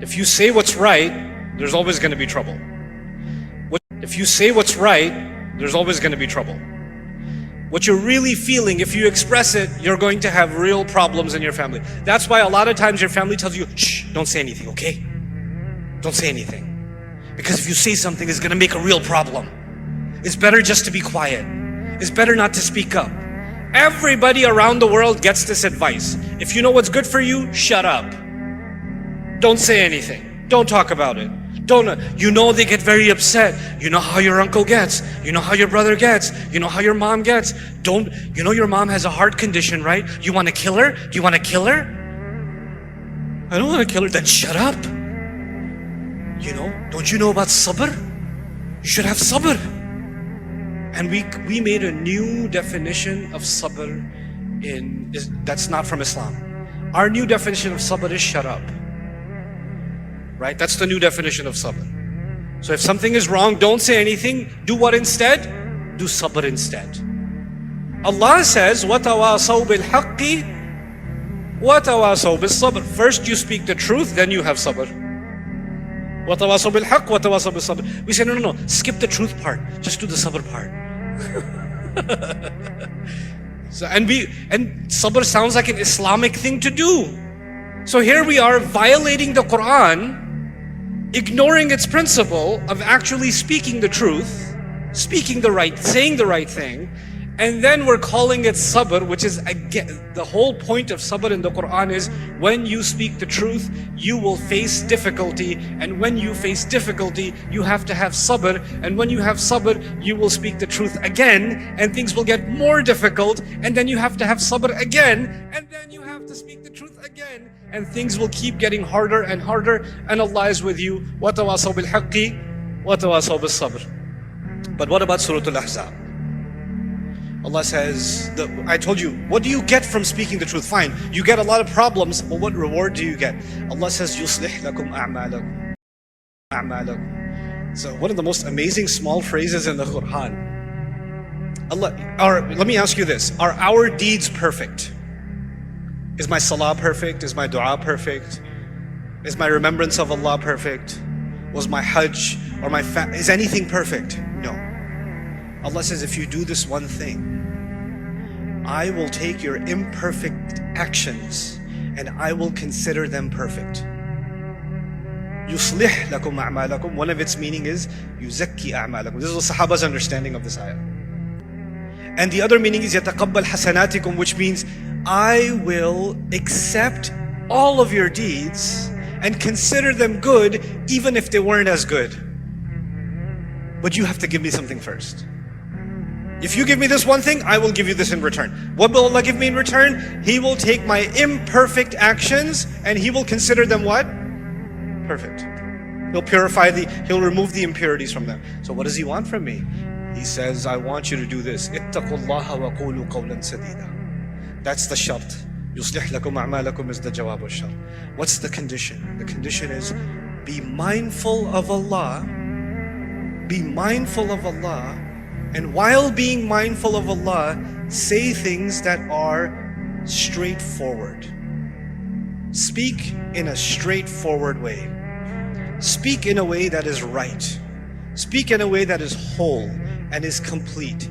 If you say what's right, there's always going to be trouble. If you say what's right, there's always going to be trouble. What you're really feeling, if you express it, you're going to have real problems in your family. That's why a lot of times your family tells you, shh, don't say anything, okay? Don't say anything. Because if you say something, it's going to make a real problem. It's better just to be quiet. It's better not to speak up. Everybody around the world gets this advice. If you know what's good for you, shut up. Don't say anything. Don't talk about it. You know they get very upset. You know how your uncle gets. You know how your brother gets. You know how your mom gets. You know your mom has a heart condition, right? You want to kill her? Do you want to kill her? I don't want to kill her. Then shut up. Don't you know about sabr? You should have sabr. And we made a new definition of sabr that's not from Islam. Our new definition of sabr is shut up. Right? That's the new definition of sabr. So if something is wrong, don't say anything. Do what instead? Do sabr instead. Allah says, وَتَوَاصَوْا بِالْحَقِّ وَتَوَاصَوْا بِالصَّبْرِ. First you speak the truth, then you have sabr. وَتَوَاصَوْا بِالْحَقِّ وَتَوَاصَوْا بِالصَّبْرِ. We say, no. Skip the truth part. Just do the sabr part. And sabr sounds like an Islamic thing to do. So here we are violating the Quran, ignoring its principle of actually speaking the truth, saying the right thing, and then we're calling it sabr, which is, again, the whole point of sabr in the Quran is when you speak the truth, you will face difficulty, and when you face difficulty, you have to have sabr, and when you have sabr, you will speak the truth again, and things will get more difficult, and then you have to have sabr again, and then you have to speak the truth again, and things will keep getting harder and harder, and Allah is with you. وَتَوَاصَوْا بِالْحَقِّ وَتَوَاصَوْا بِالصَّبْرِ. But what about Surah Al-Ahzab? Allah says, I told you, what do you get from speaking the truth? Fine, you get a lot of problems, but what reward do you get? Allah says, يُصْلِحْ لَكُمْ أَعْمَالَكُمْ. So one of the most amazing small phrases in the Quran. Let me ask you this, are our deeds perfect? Is my salah perfect? Is my dua perfect? Is my remembrance of Allah perfect? Was my hajj or is anything perfect? No. Allah says, if you do this one thing, I will take your imperfect actions and I will consider them perfect. يُصْلِحْ لَكُمْ أَعْمَالَكُمْ. One of its meaning is يُزَكِّي أَعْمَالَكُمْ. This is the Sahaba's understanding of this ayah. And the other meaning is يَتَقَبَّلْ حَسَنَاتِكُمْ, which means I will accept all of your deeds and consider them good even if they weren't as good. But you have to give me something first. If you give me this one thing, I will give you this in return. What will Allah give me in return? He will take my imperfect actions and He will consider them what? Perfect. He'll remove the impurities from them. So what does He want from me? He says, I want you to do this. اتقوا الله وقولوا قولا سديدا. That's the shart. يصلح لكم أعمالكم is the jawab al-shart. What's the condition? The condition is be mindful of Allah. Be mindful of Allah. And while being mindful of Allah, say things that are straightforward. Speak in a straightforward way. Speak in a way that is right. Speak in a way that is whole and is complete.